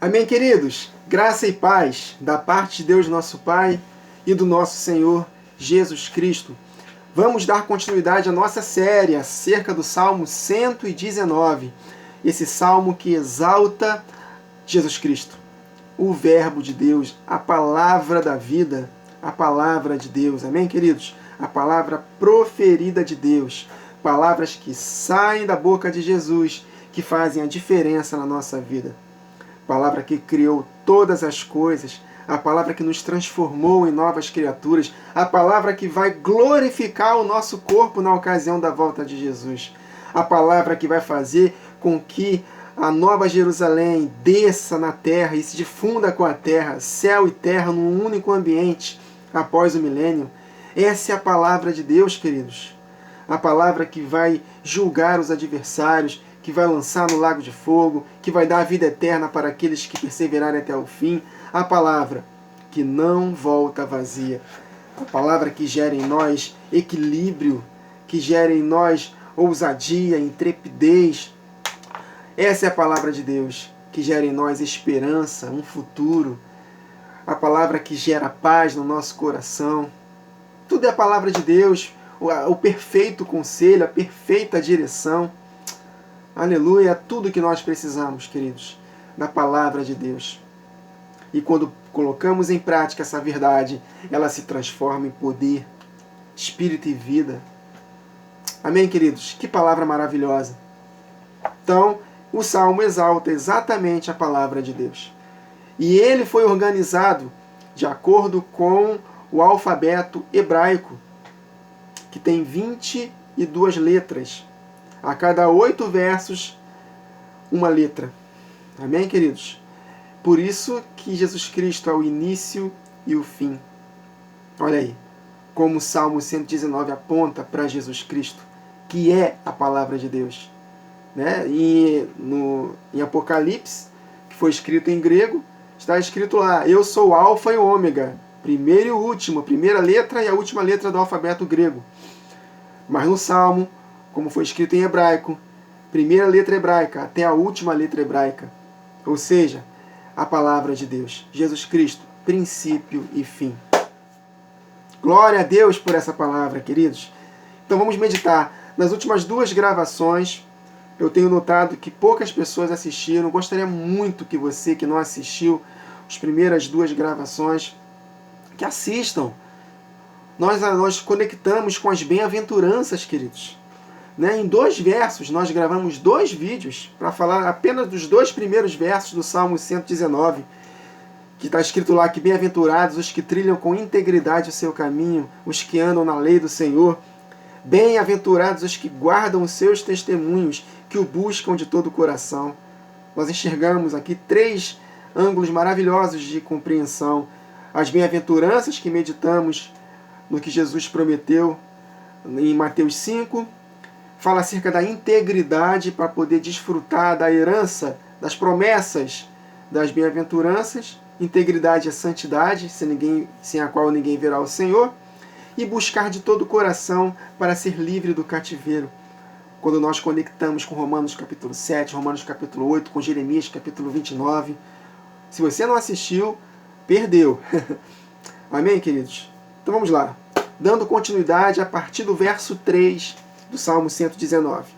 Amém, queridos? Graça e paz da parte de Deus nosso Pai e do nosso Senhor Jesus Cristo. Vamos dar continuidade à nossa série acerca do Salmo 119. Esse salmo que exalta Jesus Cristo, o Verbo de Deus, a palavra da vida, a palavra de Deus. Amém, queridos? A palavra proferida de Deus. Palavras que saem da boca de Jesus, que fazem a diferença na nossa vida. Palavra que criou todas as coisas, a palavra que nos transformou em novas criaturas, a palavra que vai glorificar o nosso corpo na ocasião da volta de Jesus, a palavra que vai fazer com que a nova Jerusalém desça na terra e se difunda com a terra, céu e terra num único ambiente após o milênio. Essa é a palavra de Deus, queridos. A palavra que vai julgar os adversários, que vai lançar no lago de fogo, que vai dar a vida eterna para aqueles que perseverarem até o fim. A palavra que não volta vazia. A palavra que gera em nós equilíbrio, que gera em nós ousadia, intrepidez. Essa é a palavra de Deus, que gera em nós esperança, um futuro. A palavra que gera paz no nosso coração. Tudo é a palavra de Deus, o perfeito conselho, a perfeita direção. Aleluia, é tudo que nós precisamos, queridos, da palavra de Deus. E quando colocamos em prática essa verdade, ela se transforma em poder, espírito e vida. Amém, queridos? Que palavra maravilhosa. Então, o Salmo exalta exatamente a palavra de Deus. E ele foi organizado de acordo com o alfabeto hebraico, que tem 22 letras. A cada 8 versos, uma letra. Amém, queridos? Por isso que Jesus Cristo é o início e o fim. Olha aí, como o Salmo 119 aponta para Jesus Cristo, que é a palavra de Deus. Né? Em Apocalipse, que foi escrito em grego, está escrito lá, eu sou o alfa e o ômega, primeiro e o último, a primeira letra e a última letra do alfabeto grego. Mas no Salmo, como foi escrito em hebraico, primeira letra hebraica até a última letra hebraica. Ou seja, a palavra de Deus, Jesus Cristo, princípio e fim. Glória a Deus por essa palavra, queridos. Então vamos meditar. Nas últimas 2 gravações, eu tenho notado que poucas pessoas assistiram. Gostaria muito que você que não assistiu as primeiras 2 gravações, que assistam. Nós conectamos com as bem-aventuranças, queridos. Em 2 versos, nós gravamos 2 vídeos para falar apenas dos 2 primeiros versos do Salmo 119, que está escrito lá que bem-aventurados os que trilham com integridade o seu caminho, os que andam na lei do Senhor. Bem-aventurados os que guardam os seus testemunhos, que o buscam de todo o coração. Nós enxergamos aqui 3 ângulos maravilhosos de compreensão. As bem-aventuranças que meditamos no que Jesus prometeu em Mateus 5, fala acerca da integridade para poder desfrutar da herança, das promessas das bem-aventuranças. Integridade é santidade, sem a qual ninguém verá o Senhor. E buscar de todo o coração para ser livre do cativeiro. Quando nós conectamos com Romanos capítulo 7, Romanos capítulo 8, com Jeremias capítulo 29. Se você não assistiu, perdeu. Amém, queridos? Então vamos lá. Dando continuidade a partir do verso 3 do Salmo 119.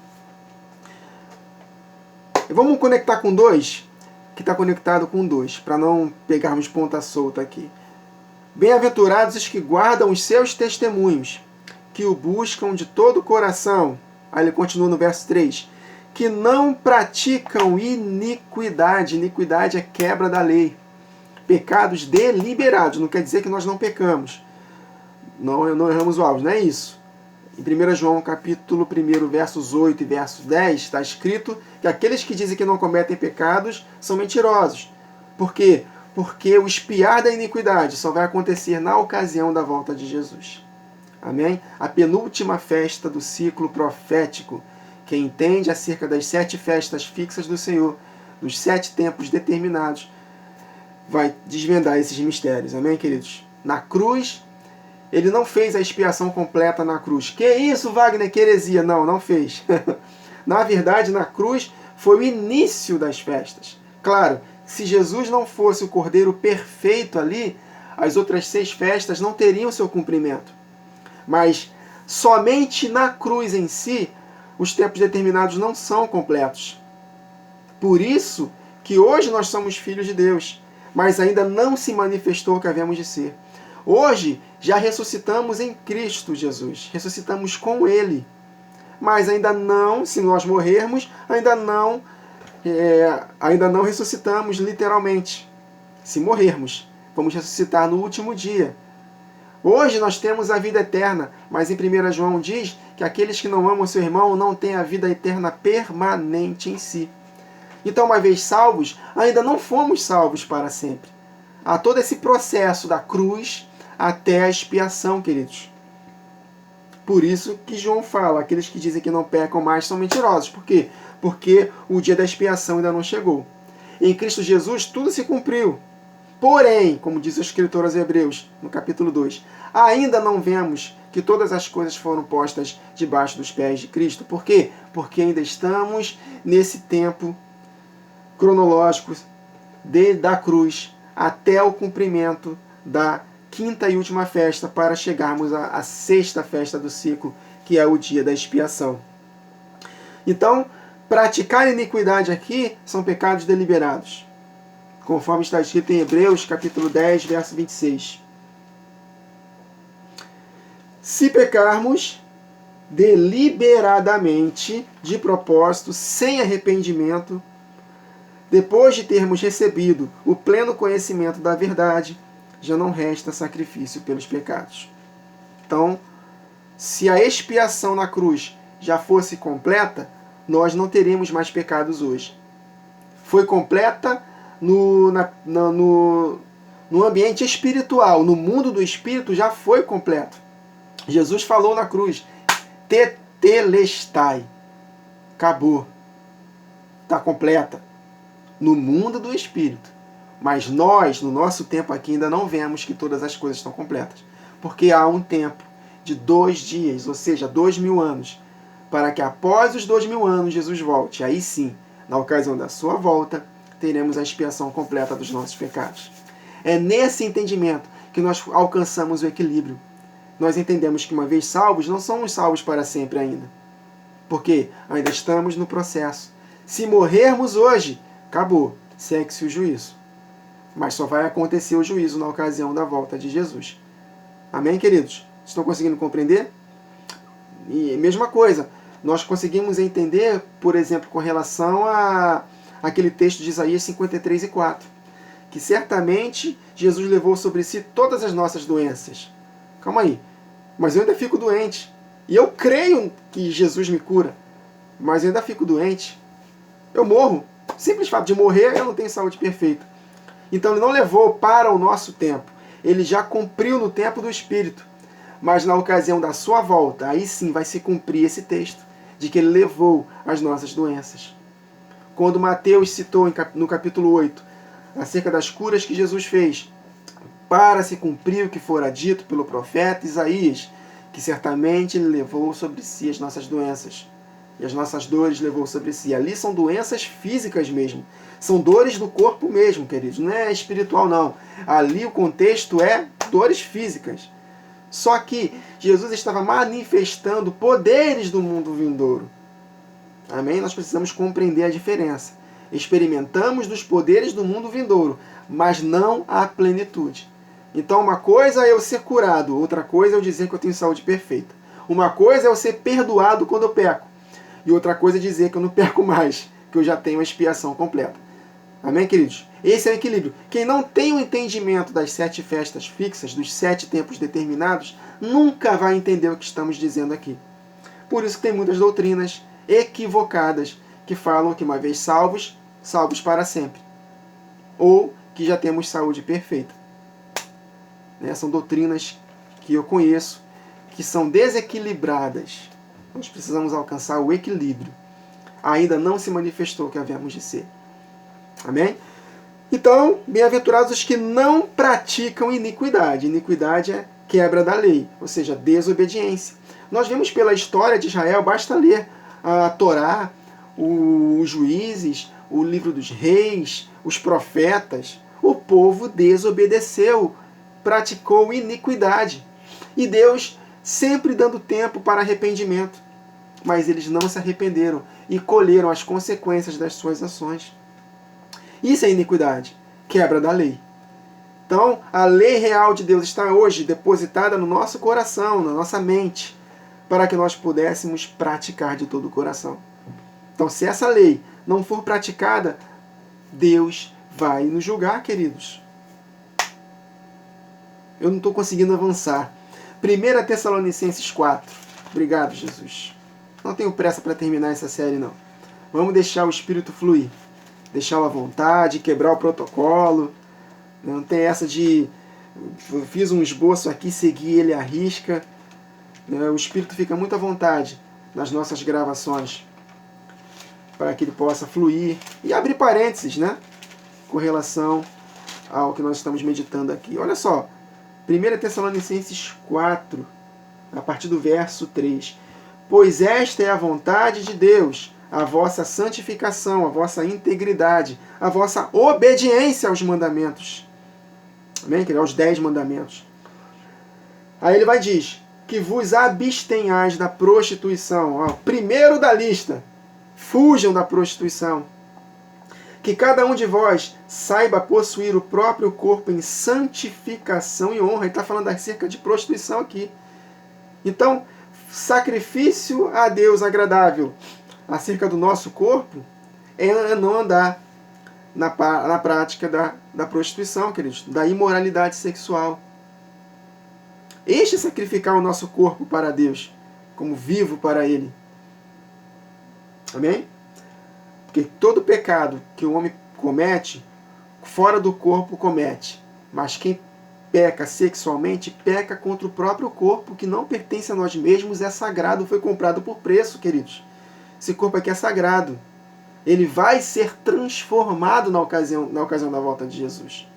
Vamos conectar com 2, que está conectado com 2, para não pegarmos ponta solta aqui. Bem-aventurados os que guardam os seus testemunhos, que o buscam de todo o coração. Aí ele continua no verso 3. Que não praticam iniquidade. Iniquidade é quebra da lei. Pecados deliberados. Não quer dizer que nós não pecamos. Não erramos o alvo, não é isso. Em 1 João capítulo 1, versos 8 e versos 10, está escrito que aqueles que dizem que não cometem pecados são mentirosos. Por quê? Porque o expiar da iniquidade só vai acontecer na ocasião da volta de Jesus. Amém? A penúltima festa do ciclo profético. Quem entende acerca das 7 festas fixas do Senhor, dos 7 tempos determinados, vai desvendar esses mistérios. Amém, queridos? Na cruz, ele não fez a expiação completa na cruz. Que isso, Wagner? Que heresia? Não fez. Na verdade, na cruz foi o início das festas. Claro Se Jesus não fosse o Cordeiro perfeito ali, as outras 6 festas não teriam seu cumprimento. Mas somente na cruz em si, os tempos determinados não são completos. Por isso que hoje nós somos filhos de Deus, mas ainda não se manifestou o que havemos de ser. Hoje já ressuscitamos em Cristo Jesus, ressuscitamos com Ele. Mas ainda não, se nós morrermos, ainda não ressuscitamos literalmente. Se morrermos, vamos ressuscitar no último dia. Hoje nós temos a vida eterna, mas em 1 João diz que aqueles que não amam seu irmão não têm a vida eterna permanente em si. Então, uma vez salvos, ainda não fomos salvos para sempre. Há todo esse processo da cruz até a expiação, queridos. Por isso que João fala, aqueles que dizem que não pecam mais são mentirosos. Por quê? Porque o dia da expiação ainda não chegou. Em Cristo Jesus tudo se cumpriu. Porém, como diz o escritor aos Hebreus, no capítulo 2, ainda não vemos que todas as coisas foram postas debaixo dos pés de Cristo. Por quê? Porque ainda estamos nesse tempo cronológico da cruz até o cumprimento da 5ª e última festa, para chegarmos à 6ª festa do ciclo, que é o dia da expiação. Então, praticar iniquidade aqui são pecados deliberados, conforme está escrito em Hebreus, capítulo 10, verso 26. Se pecarmos deliberadamente, de propósito, sem arrependimento, depois de termos recebido o pleno conhecimento da verdade, já não resta sacrifício pelos pecados. Então, se a expiação na cruz já fosse completa, nós não teríamos mais pecados hoje. Foi completa no ambiente espiritual, no mundo do espírito já foi completo. Jesus falou na cruz, tetelestai, acabou, está completa. No mundo do espírito. Mas nós, no nosso tempo aqui, ainda não vemos que todas as coisas estão completas. Porque há um tempo de 2 dias, ou seja, 2000 anos, para que após os 2000 anos Jesus volte. Aí sim, na ocasião da sua volta, teremos a expiação completa dos nossos pecados. É nesse entendimento que nós alcançamos o equilíbrio. Nós entendemos que uma vez salvos, não somos salvos para sempre ainda. Porque ainda estamos no processo. Se morrermos hoje, acabou, segue-se o juízo. Mas só vai acontecer o juízo na ocasião da volta de Jesus. Amém, queridos? Estão conseguindo compreender? E mesma coisa, nós conseguimos entender, por exemplo, com relação a aquele texto de Isaías 53:4, que certamente Jesus levou sobre si todas as nossas doenças. Calma aí, mas eu ainda fico doente. E eu creio que Jesus me cura, mas eu ainda fico doente. Eu morro. Simples fato de morrer, eu não tenho saúde perfeita. Então ele não levou para o nosso tempo. Ele já cumpriu no tempo do Espírito. Mas na ocasião da sua volta, aí sim vai se cumprir esse texto, de que ele levou as nossas doenças. Quando Mateus citou no capítulo 8, acerca das curas que Jesus fez, para se cumprir o que fora dito pelo profeta Isaías, que certamente ele levou sobre si as nossas doenças. E as nossas dores levou sobre si. Ali são doenças físicas mesmo. São dores do corpo mesmo, queridos. Não é espiritual, não. Ali o contexto é dores físicas. Só que Jesus estava manifestando poderes do mundo vindouro. Amém? Nós precisamos compreender a diferença. Experimentamos dos poderes do mundo vindouro, mas não a plenitude. Então uma coisa é eu ser curado, outra coisa é eu dizer que eu tenho saúde perfeita. Uma coisa é eu ser perdoado quando eu peco. E outra coisa é dizer que eu não perco mais, que eu já tenho a expiação completa. Amém, queridos? Esse é o equilíbrio. Quem não tem o entendimento das 7 festas fixas, dos 7 tempos determinados, nunca vai entender o que estamos dizendo aqui. Por isso que tem muitas doutrinas equivocadas que falam que uma vez salvos, salvos para sempre. Ou que já temos saúde perfeita. São doutrinas que eu conheço, que são desequilibradas. Nós precisamos alcançar o equilíbrio. Ainda não se manifestou o que havemos de ser. Amém? Então, bem-aventurados os que não praticam iniquidade. Iniquidade é quebra da lei, ou seja, desobediência. Nós vemos pela história de Israel, basta ler a Torá, os juízes, o livro dos reis, os profetas, o povo desobedeceu, praticou iniquidade. E Deus sempre dando tempo para arrependimento. Mas eles não se arrependeram e colheram as consequências das suas ações. Isso é iniquidade, quebra da lei. Então, a lei real de Deus está hoje depositada no nosso coração, na nossa mente, para que nós pudéssemos praticar de todo o coração. Então, se essa lei não for praticada, Deus vai nos julgar, queridos. Eu não estou conseguindo avançar. 1 Tessalonicenses 4. Obrigado, Jesus. Não tenho pressa para terminar essa série, não. Vamos deixar o Espírito fluir. Deixá-lo à vontade, quebrar o protocolo. Não tem essa de... Eu fiz um esboço aqui, segui ele à risca. O Espírito fica muito à vontade nas nossas gravações, para que ele possa fluir. E abrir parênteses, né? Com relação ao que nós estamos meditando aqui. Olha só. 1 Tessalonicenses 4, a partir do verso 3. Pois esta é a vontade de Deus, a vossa santificação, a vossa integridade, a vossa obediência aos mandamentos. Amém? Que é aos 10 mandamentos. Aí ele vai dizer que vos abstenhais da prostituição. Ó, primeiro da lista, fujam da prostituição. Que cada um de vós saiba possuir o próprio corpo em santificação e honra. Ele está falando acerca de prostituição aqui. Então, sacrifício a Deus agradável acerca do nosso corpo é não andar na prática da prostituição, queridos, da imoralidade sexual. Este é sacrificar o nosso corpo para Deus, como vivo para Ele. Amém? Porque todo pecado que o homem comete, fora do corpo comete. Mas quem peca sexualmente, peca contra o próprio corpo, que não pertence a nós mesmos, é sagrado, foi comprado por preço, queridos. Esse corpo aqui é sagrado. Ele vai ser transformado na ocasião da volta de Jesus.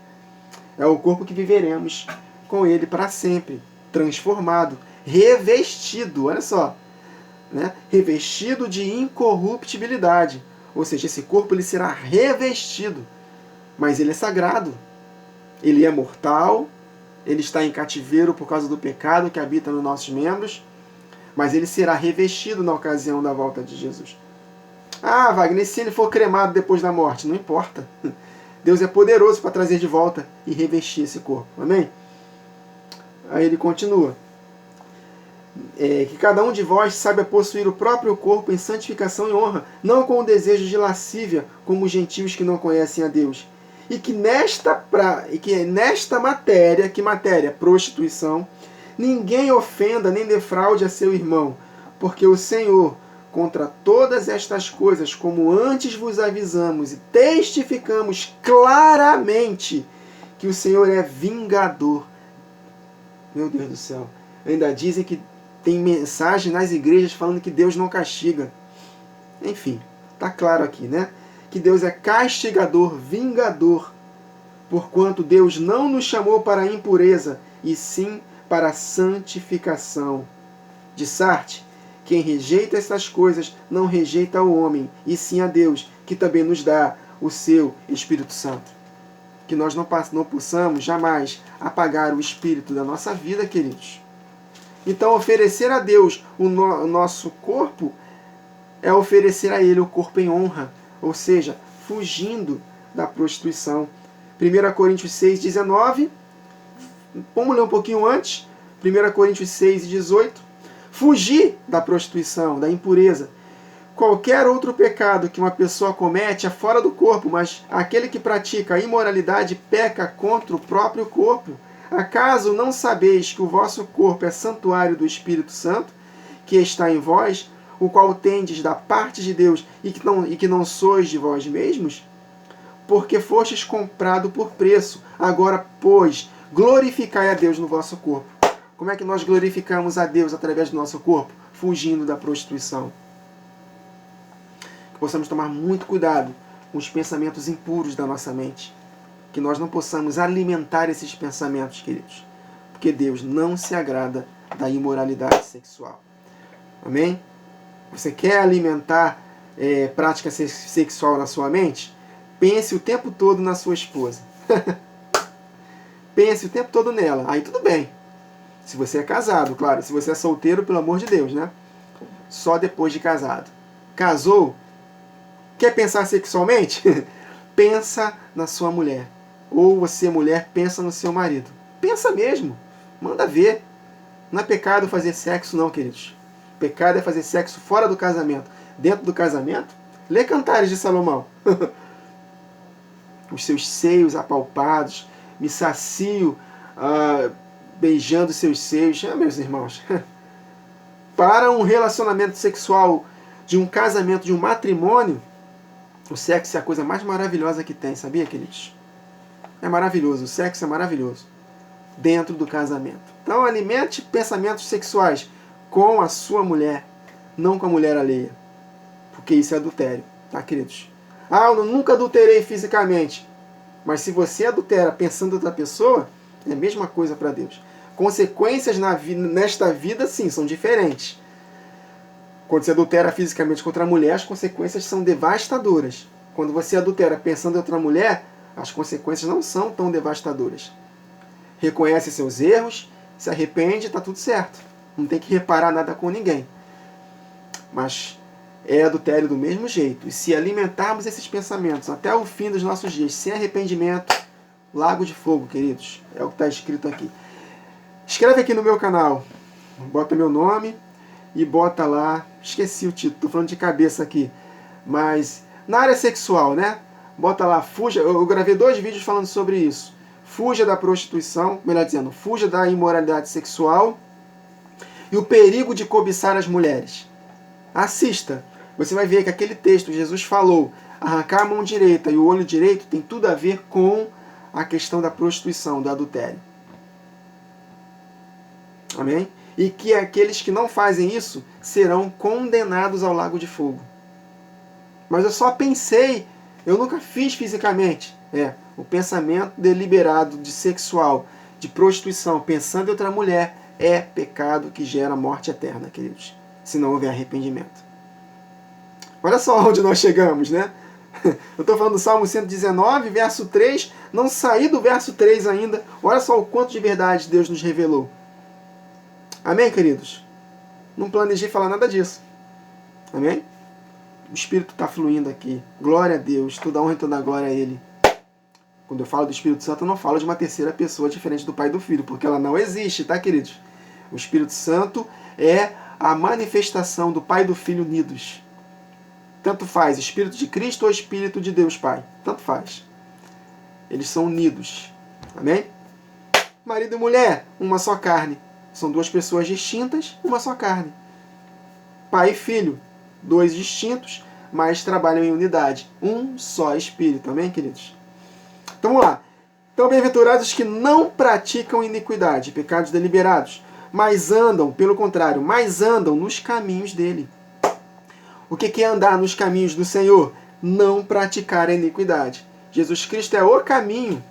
É o corpo que viveremos com Ele para sempre. Transformado, revestido, olha só. Né? Revestido de incorruptibilidade. Ou seja, esse corpo ele será revestido. Mas ele é sagrado. Ele é mortal. Ele está em cativeiro por causa do pecado que habita nos nossos membros. Mas ele será revestido na ocasião da volta de Jesus. Ah, Wagner, se ele for cremado depois da morte? Não importa. Deus é poderoso para trazer de volta e revestir esse corpo. Amém? Aí ele continua. Que cada um de vós saiba possuir o próprio corpo em santificação e honra, não com o desejo de lascívia, como os gentios que não conhecem a Deus. E que nesta matéria, que matéria? Prostituição, ninguém ofenda nem defraude a seu irmão, porque o Senhor, contra todas estas coisas, como antes vos avisamos e testificamos claramente, que o Senhor é vingador. Meu Deus do céu. Ainda dizem que tem mensagem nas igrejas falando que Deus não castiga. Enfim, está claro aqui, né? Que Deus é castigador, vingador, porquanto Deus não nos chamou para a impureza, e sim para a santificação. De Sarte, quem rejeita essas coisas não rejeita o homem, e sim a Deus, que também nos dá o seu Espírito Santo. Que nós não possamos jamais apagar o Espírito da nossa vida, queridos. Então, oferecer a Deus o nosso corpo é oferecer a Ele o corpo em honra, ou seja, fugindo da prostituição. 1 Coríntios 6, 19. Vamos ler um pouquinho antes. 1 Coríntios 6, 18. Fugir da prostituição, da impureza. Qualquer outro pecado que uma pessoa comete é fora do corpo, mas aquele que pratica a imoralidade peca contra o próprio corpo. Acaso não sabeis que o vosso corpo é santuário do Espírito Santo, que está em vós, o qual tendes da parte de Deus e que não sois de vós mesmos? Porque fostes comprado por preço. Agora, pois, glorificai a Deus no vosso corpo. Como é que nós glorificamos a Deus através do nosso corpo? Fugindo da prostituição. Que possamos tomar muito cuidado com os pensamentos impuros da nossa mente. Que nós não possamos alimentar esses pensamentos, queridos. Porque Deus não se agrada da imoralidade sexual. Amém? Você quer alimentar prática sexual na sua mente, pense o tempo todo na sua esposa. Pense o tempo todo nela. Aí tudo bem. Se você é casado, claro. Se você é solteiro, pelo amor de Deus, né? Só depois de casado. Casou? Quer pensar sexualmente? Pensa na sua mulher. Ou você, mulher, pensa no seu marido. Pensa mesmo. Manda ver. Não é pecado fazer sexo, não, queridos. Pecado é fazer sexo fora do casamento. Dentro do casamento, lê Cantares de Salomão. Os seus seios apalpados, me sacio beijando seus seios. Meus irmãos, para um relacionamento sexual de um casamento, de um matrimônio, o sexo é a coisa mais maravilhosa que tem, sabia, queridos? É maravilhoso, o sexo é maravilhoso. Dentro do casamento. Então alimente pensamentos sexuais com a sua mulher, não com a mulher alheia. Porque isso é adultério, tá, queridos? Eu nunca adulterei fisicamente. Mas se você adultera pensando em outra pessoa, é a mesma coisa para Deus. Consequências nesta vida, sim, são diferentes. Quando você adultera fisicamente contra a mulher, as consequências são devastadoras. Quando você adultera pensando em outra mulher, as consequências não são tão devastadoras. Reconhece seus erros, se arrepende, está tudo certo. Não tem que reparar nada com ninguém. Mas é adultério do mesmo jeito. E se alimentarmos esses pensamentos até o fim dos nossos dias, sem arrependimento, lago de fogo, queridos. É o que está escrito aqui. Escreve aqui no meu canal. Bota meu nome e bota lá. Esqueci o título, estou falando de cabeça aqui. Mas na área sexual, né? Bota lá, fuja. Eu gravei 2 vídeos falando sobre isso. Fuja da prostituição, melhor dizendo, fuja da imoralidade sexual e o perigo de cobiçar as mulheres. Assista. Você vai ver que aquele texto, Jesus falou, arrancar a mão direita e o olho direito tem tudo a ver com a questão da prostituição, do adultério. Amém? E que aqueles que não fazem isso serão condenados ao lago de fogo. Mas eu só pensei, eu nunca fiz fisicamente. O pensamento deliberado de sexual, de prostituição, pensando em outra mulher, é pecado que gera morte eterna, queridos. Se não houver arrependimento. Olha só onde nós chegamos, né? Eu estou falando do Salmo 119, verso 3. Não saí do verso 3 ainda. Olha só o quanto de verdade Deus nos revelou. Amém, queridos? Não planejei falar nada disso. Amém? O Espírito está fluindo aqui. Glória a Deus. Toda honra e toda glória a Ele. Quando eu falo do Espírito Santo, eu não falo de uma terceira pessoa diferente do Pai e do Filho, porque ela não existe, tá, queridos? O Espírito Santo é a manifestação do Pai e do Filho unidos. Tanto faz Espírito de Cristo ou Espírito de Deus Pai. Tanto faz. Eles são unidos. Amém? Marido e mulher, uma só carne. São 2 pessoas distintas, uma só carne. Pai e filho, 2 distintos, mas trabalham em unidade. Um só Espírito. Amém, queridos? Então vamos lá. Então, bem-aventurados que não praticam iniquidade, pecados deliberados, mas andam, pelo contrário, mas andam nos caminhos dele. O que é andar nos caminhos do Senhor? Não praticar a iniquidade. Jesus Cristo é o caminho.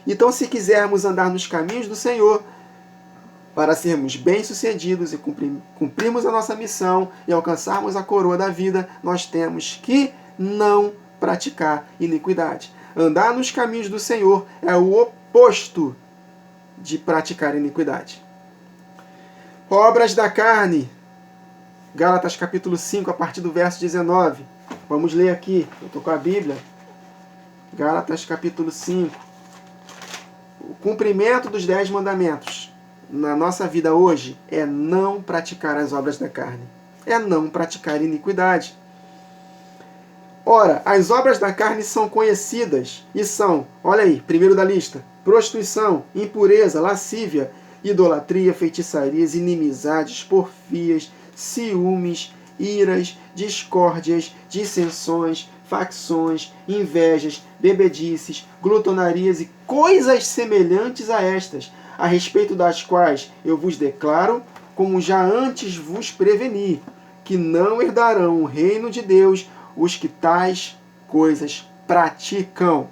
Então, se quisermos andar nos caminhos do Senhor, para sermos bem-sucedidos e cumprirmos a nossa missão e alcançarmos a coroa da vida, nós temos que não praticar iniquidade. Andar nos caminhos do Senhor é o oposto de praticar iniquidade. Obras da carne. Gálatas capítulo 5, a partir do verso 19. Vamos ler aqui. Eu estou com a Bíblia. Gálatas capítulo 5. O cumprimento dos 10 mandamentos na nossa vida hoje é não praticar as obras da carne. É não praticar iniquidade. Ora, as obras da carne são conhecidas e são, olha aí, primeiro da lista, prostituição, impureza, lascívia, idolatria, feitiçarias, inimizades, porfias, ciúmes, iras, discórdias, dissensões, facções, invejas, bebedices, glutonarias e coisas semelhantes a estas, a respeito das quais eu vos declaro, como já antes vos preveni, que não herdarão o reino de Deus os que tais coisas praticam.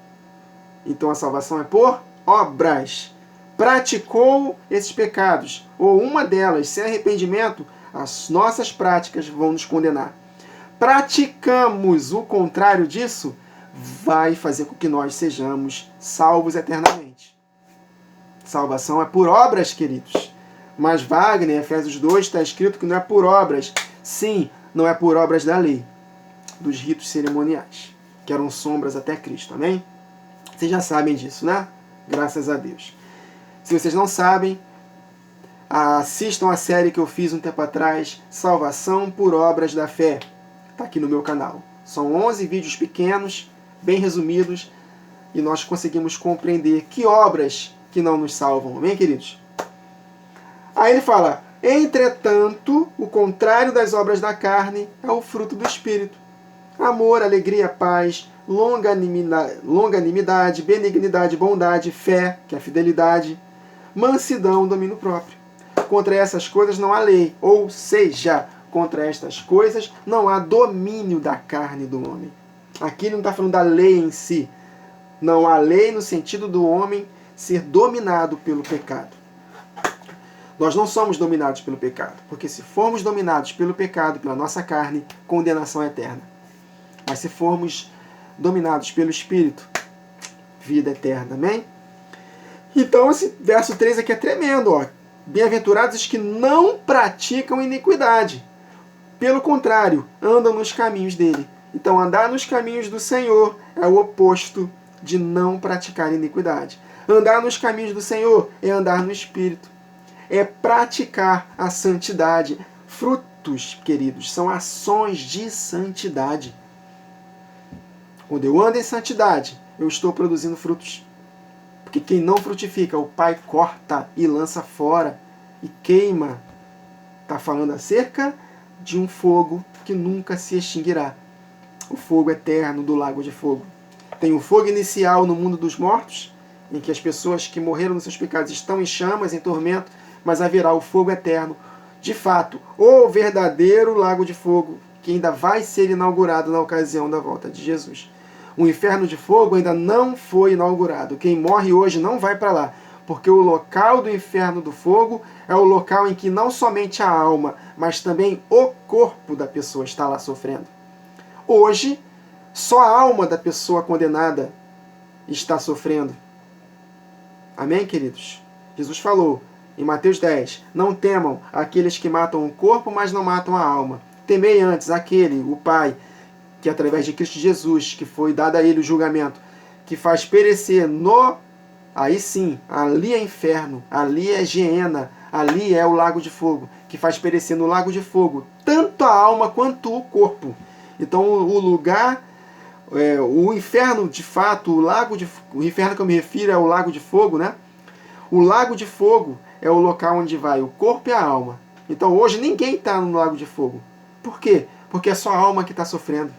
Então a salvação é por obras. Praticou esses pecados, ou uma delas, sem arrependimento, as nossas práticas vão nos condenar. praticamos o contrário disso, vai fazer com que nós sejamos salvos eternamente. Salvação é por obras, queridos. Mas Wagner, Efésios 2, está escrito que não é por obras. Sim, não é por obras da lei, dos ritos cerimoniais, que eram sombras até Cristo, amém? Vocês já sabem disso, né? Graças a Deus. Se vocês não sabem, assistam a série que eu fiz um tempo atrás, Salvação por Obras da Fé. Está aqui no meu canal. São 11 vídeos pequenos, bem resumidos, e nós conseguimos compreender que obras que não nos salvam. Amém, queridos? Aí ele fala, entretanto, o contrário das obras da carne é o fruto do Espírito. Amor, alegria, paz, longanimidade, benignidade, bondade, fé, que é a fidelidade, mansidão, domínio próprio. Contra essas coisas não há lei, ou seja, contra estas coisas não há domínio da carne do homem. Aqui ele não está falando da lei em si. Não há lei no sentido do homem ser dominado pelo pecado. Nós não somos dominados pelo pecado, porque se formos dominados pelo pecado, pela nossa carne, condenação eterna. Mas se formos dominados pelo Espírito, vida eterna, amém? Então esse verso 3 aqui é tremendo, ó. Bem-aventurados os que não praticam iniquidade. Pelo contrário, andam nos caminhos dele. Então andar nos caminhos do Senhor é o oposto de não praticar iniquidade. Andar nos caminhos do Senhor é andar no Espírito. É praticar a santidade. Frutos, queridos, são ações de santidade. Quando eu ando em santidade, eu estou produzindo frutos. Porque quem não frutifica, o Pai corta e lança fora e queima. Está falando acerca de um fogo que nunca se extinguirá. O fogo eterno do lago de fogo. Tem o fogo inicial no mundo dos mortos, em que as pessoas que morreram nos seus pecados estão em chamas, em tormento, mas haverá o fogo eterno. De fato, o verdadeiro lago de fogo, que ainda vai ser inaugurado na ocasião da volta de Jesus. O inferno de fogo ainda não foi inaugurado. Quem morre hoje não vai para lá, porque o local do inferno do fogo é o local em que não somente a alma, mas também o corpo da pessoa está lá sofrendo. Hoje, só a alma da pessoa condenada está sofrendo. Amém, queridos? Jesus falou em Mateus 10, não temam aqueles que matam o corpo, mas não matam a alma. Temei antes aquele, o Pai, que através de Cristo Jesus, que foi dado a ele o julgamento, que faz perecer no... Aí sim, ali é inferno, ali é Geena, ali é o lago de fogo, que faz perecer no lago de fogo tanto a alma quanto o corpo. Então o lugar, o inferno de fato, o inferno que eu me refiro é o lago de fogo, né? O lago de fogo é o local onde vai o corpo e a alma. Então hoje ninguém está no lago de fogo. Por quê? Porque é só a alma que está sofrendo.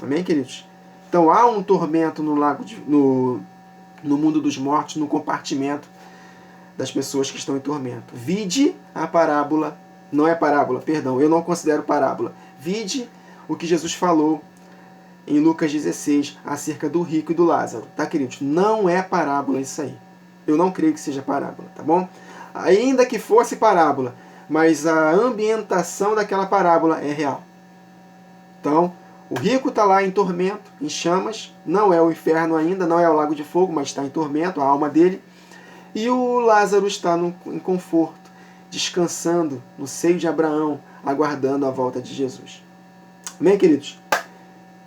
Amém, queridos? Então há um tormento no mundo dos mortos, no compartimento das pessoas que estão em tormento. Vide a parábola, não é parábola, perdão, eu não considero parábola. Vide o que Jesus falou em Lucas 16 acerca do rico e do Lázaro. Tá, queridos? Não é parábola isso aí. Eu não creio que seja parábola, tá bom? Ainda que fosse parábola, mas a ambientação daquela parábola é real. Então, o rico está lá em tormento, em chamas, não é o inferno ainda, não é o lago de fogo, mas está em tormento, a alma dele. E o Lázaro está em conforto, descansando no seio de Abraão, aguardando a volta de Jesus. Amém, queridos?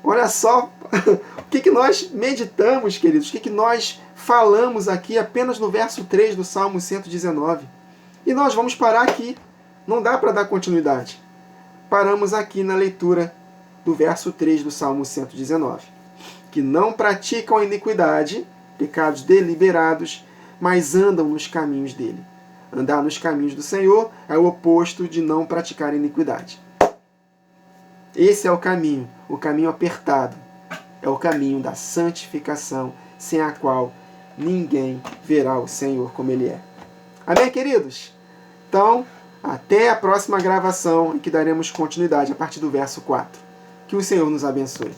Olha só o que nós meditamos, queridos, o que nós falamos aqui apenas no verso 3 do Salmo 119. E nós vamos parar aqui. Não dá para dar continuidade. Paramos aqui na leitura do verso 3 do Salmo 119. Que não praticam a iniquidade, pecados deliberados, mas andam nos caminhos dele. Andar nos caminhos do Senhor é o oposto de não praticar iniquidade. Esse é o caminho apertado. É o caminho da santificação, sem a qual ninguém verá o Senhor como Ele é. Amém, queridos? Então, até a próxima gravação, em que daremos continuidade a partir do verso 4. Que o Senhor nos abençoe.